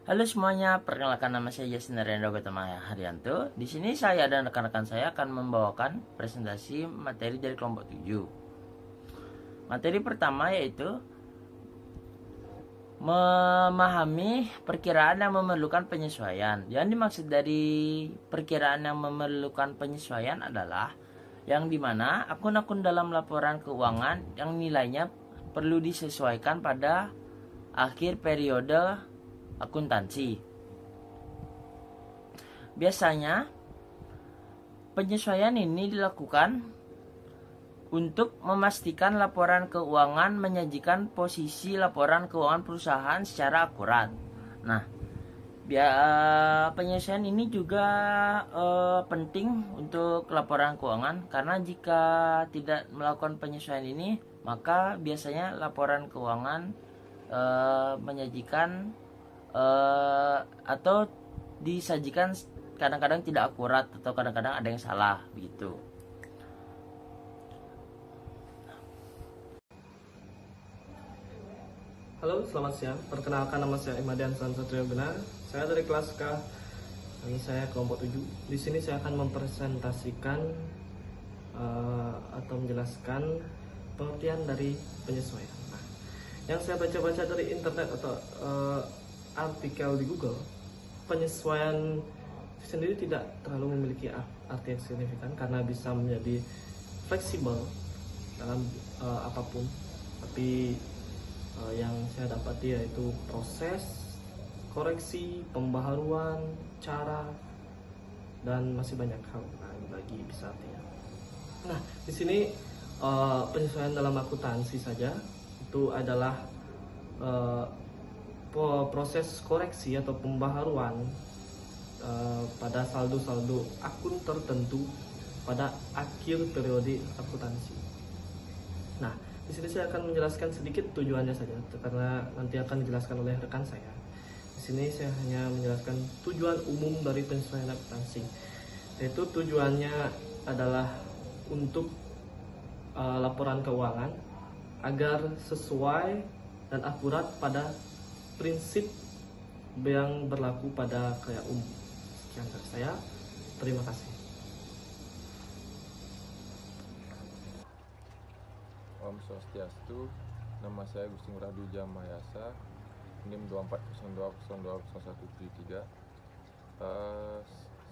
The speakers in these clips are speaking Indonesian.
Halo semuanya, perkenalkan nama saya Yasin Narendra Gautama Haryanto. Di sini saya dan rekan-rekan saya akan membawakan presentasi materi dari kelompok 7. Materi pertama yaitu memahami perkiraan yang memerlukan penyesuaian. Yang dimaksud dari perkiraan yang memerlukan penyesuaian adalah yang dimana akun-akun dalam laporan keuangan yang nilainya perlu disesuaikan pada akhir periode akuntansi. Biasanya penyesuaian ini dilakukan untuk memastikan laporan keuangan menyajikan posisi laporan keuangan perusahaan secara akurat. Nah, penyesuaian ini juga penting untuk laporan keuangan karena jika tidak melakukan penyesuaian ini, maka biasanya laporan keuangan menyajikan atau disajikan kadang-kadang tidak akurat atau kadang-kadang ada yang salah begitu. Halo, selamat siang. Perkenalkan, nama saya Imadian Satrio Benar. Saya dari kelas K. Ini saya kelompok 7. Di sini saya akan mempresentasikan atau menjelaskan pengertian dari penyesuaian. Nah, yang saya baca-baca dari internet atau artikel di Google, penyesuaian sendiri tidak terlalu memiliki arti yang signifikan karena bisa menjadi fleksibel dalam apapun. Tapi yang saya dapati yaitu proses, koreksi, pembaharuan, cara, dan masih banyak hal. Nah, ini lagi bisa artinya. Nah, di sini penyesuaian dalam akuntansi saja itu adalah proses koreksi atau pembaharuan pada saldo-saldo akun tertentu pada akhir periode akuntansi. Nah, di sini saya akan menjelaskan sedikit tujuannya saja karena nanti akan dijelaskan oleh rekan saya. Di sini saya hanya menjelaskan tujuan umum dari penyesuaian akuntansi. Yaitu tujuannya adalah untuk laporan keuangan agar sesuai dan akurat pada prinsip yang berlaku pada karya umum. Sekian dari saya. Terima kasih. Om Swastiastu, nama saya Gusti Ngurah Duja Mahayasa, NIM 2402020173.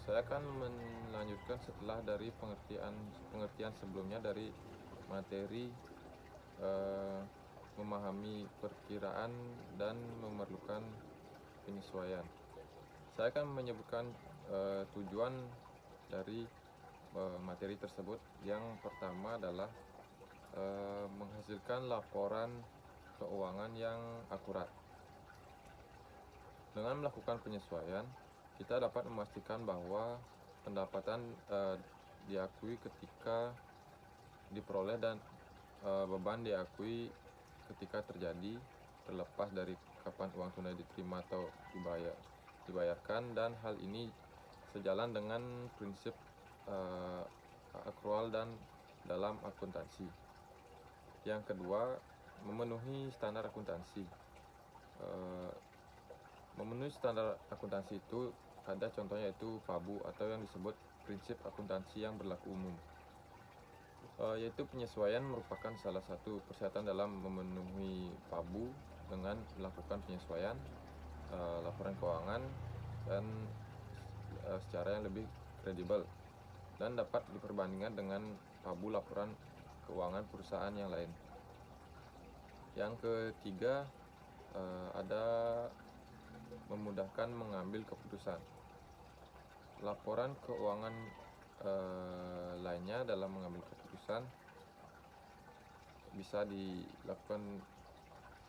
Saya akan melanjutkan setelah dari pengertian sebelumnya dari materi memahami perkiraan dan memerlukan penyesuaian. Saya akan menyebutkan tujuan dari materi tersebut. Yang pertama adalah menghasilkan laporan keuangan yang akurat. Dengan melakukan penyesuaian, kita dapat memastikan bahwa pendapatan diakui ketika diperoleh dan beban diakui ketika terjadi, terlepas dari kapan uang tunai diterima atau dibayarkan, dan hal ini sejalan dengan prinsip akrual dan dalam akuntansi. Yang kedua, memenuhi standar akuntansi. Memenuhi standar akuntansi itu ada contohnya, yaitu PABU atau yang disebut prinsip akuntansi yang berlaku umum. Yaitu penyesuaian merupakan salah satu persyaratan dalam memenuhi PABU dengan melakukan penyesuaian laporan keuangan dan secara yang lebih kredibel dan dapat diperbandingkan dengan PABU laporan keuangan perusahaan yang lain. Yang ketiga, ada memudahkan mengambil keputusan. Laporan keuangan lainnya dalam mengambil keputusan bisa dilakukan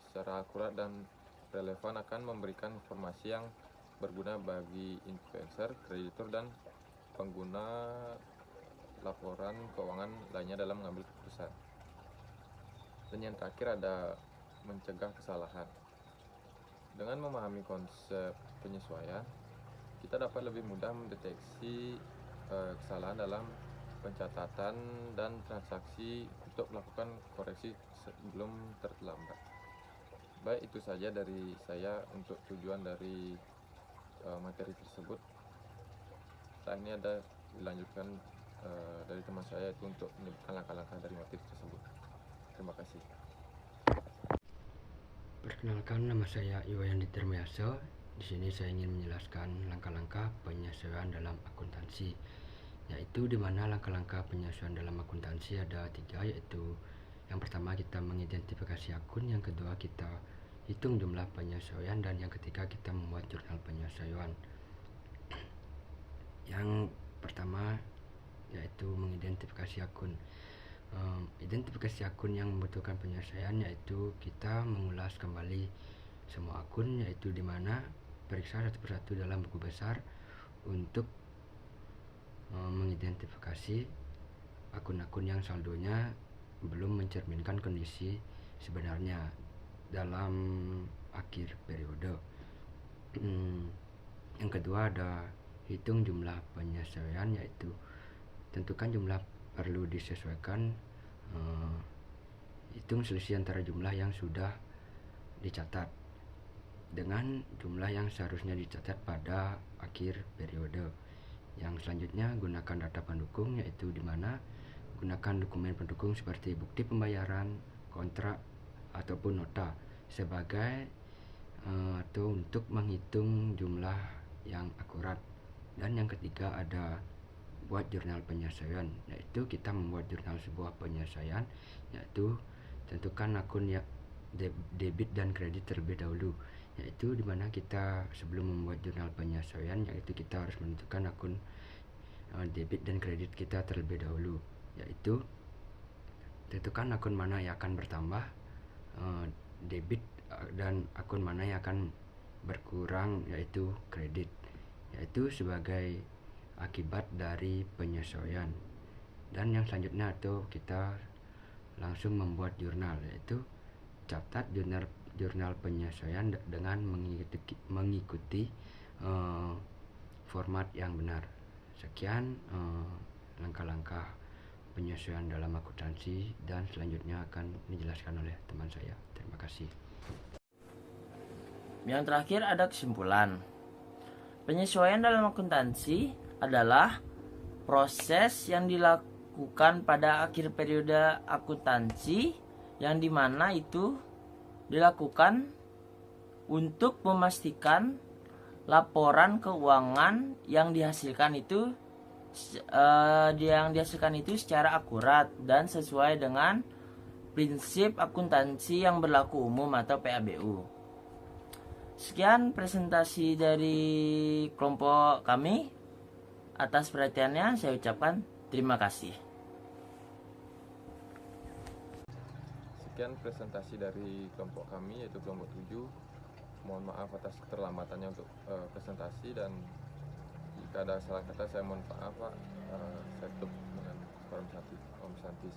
secara akurat dan relevan, akan memberikan informasi yang berguna bagi investor, kreditur, dan pengguna laporan keuangan lainnya dalam mengambil keputusan. Dan yang terakhir ada mencegah kesalahan. Dengan memahami konsep penyesuaian, kita dapat lebih mudah mendeteksi kesalahan dalam pencatatan dan transaksi untuk melakukan koreksi sebelum terlambat. Baik, itu saja dari saya untuk tujuan dari materi tersebut. Saat ini ada dilanjutkan dari teman saya itu untuk menyebutkan langkah-langkah dari materi tersebut. Terima kasih. Perkenalkan, nama saya Iwayan Ditermiaso. Di sini saya ingin menjelaskan langkah-langkah penyesuaian dalam akuntansi, yaitu di mana langkah-langkah penyesuaian dalam akuntansi ada 3, yaitu yang pertama kita mengidentifikasi akun, yang kedua kita hitung jumlah penyesuaian, dan yang ketiga kita membuat jurnal penyesuaian. Yang pertama yaitu mengidentifikasi akun. Identifikasi akun yang membutuhkan penyelesaian yaitu kita mengulas kembali semua akun, yaitu dimana periksa satu persatu dalam buku besar untuk mengidentifikasi akun-akun yang saldonya belum mencerminkan kondisi sebenarnya dalam akhir periode. Yang kedua ada hitung jumlah penyesuaian, yaitu tentukan jumlah perlu disesuaikan, hitung selisih antara jumlah yang sudah dicatat dengan jumlah yang seharusnya dicatat pada akhir periode. Yang selanjutnya gunakan data pendukung, yaitu dimana gunakan dokumen pendukung seperti bukti pembayaran, kontrak ataupun nota sebagai atau untuk menghitung jumlah yang akurat. Dan yang ketiga ada buat jurnal penyesuaian, yaitu kita membuat jurnal sebuah penyesuaian, yaitu tentukan akun yang debit dan kredit terlebih dahulu, yaitu dimana kita sebelum membuat jurnal penyesuaian yaitu kita harus menentukan akun debit dan kredit kita terlebih dahulu, yaitu tentukan akun mana yang akan bertambah debit dan akun mana yang akan berkurang yaitu kredit, yaitu sebagai akibat dari penyesuaian. Dan yang selanjutnya atau kita langsung membuat jurnal, yaitu catat jurnal penyesuaian dengan mengikuti format yang benar. Sekian langkah-langkah penyesuaian dalam akuntansi, dan selanjutnya akan dijelaskan oleh teman saya. Terima kasih. Yang terakhir ada kesimpulan. Penyesuaian dalam akuntansi adalah proses yang dilakukan pada akhir periode akuntansi, yang dimana itu dilakukan untuk memastikan laporan keuangan yang dihasilkan itu secara akurat dan sesuai dengan prinsip akuntansi yang berlaku umum atau PABU. Sekian presentasi dari kelompok kami. Atas perhatiannya saya ucapkan terima kasih. Sekian presentasi dari kelompok kami, yaitu kelompok 7. Mohon maaf atas keterlambatannya untuk presentasi, dan jika ada salah kata saya mohon maaf Pak. Saya tutup dengan Om Santi.